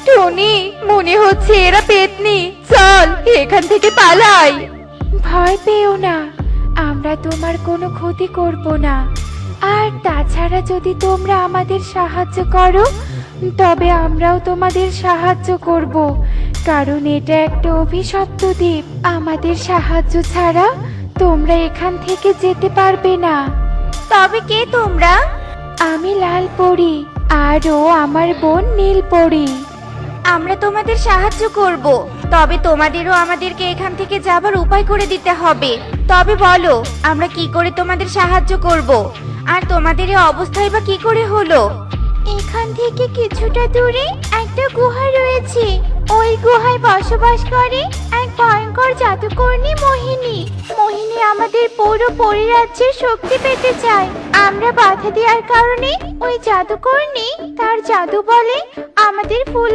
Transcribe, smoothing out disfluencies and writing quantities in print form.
Tony, মনে হচ্ছে এরা পেতনি। চল এখান থেকে পালাই। ভয় পেও না, আমরা তোমার কোনো ক্ষতি করব না। আর তাছাড়া যদি তোমরা আমাদের সাহায্য করো তবে আমরাও তোমাদের সাহায্য করব, কারণ এটা একটা অভিশপ্ত দ্বীপ। আমাদের সাহায্য ছাড়া তোমরা এখান থেকে যেতে পারবে না। তবে কে তোমরা? আমি লাল পরি, আর ও আমার বোন নীল পরি। আমরা তোমাদের সাহায্য করব, তবে তোমাদেরও আমাদেরকে এখান থেকে যাবার উপায় করে দিতে হবে। তবে বলো, আমরা কি করে তোমাদের সাহায্য করব? আর তোমাদের এই অবস্থায় বা কি করে হলো? এখান থেকে কিছুটা দূরে একটা গুহা রয়েছে। ওই গুহায় বসবাস করে এক ভয়ঙ্কর জাদুকর্ণী মোহিনী। মোহিনী আমাদের পুরো পরিরাজ্যের শক্তি পেতে চায়। আমরা বাধা দেওয়ার কারণে ওই জাদুকর্ণী তার জাদু বলে আমাদের ফুল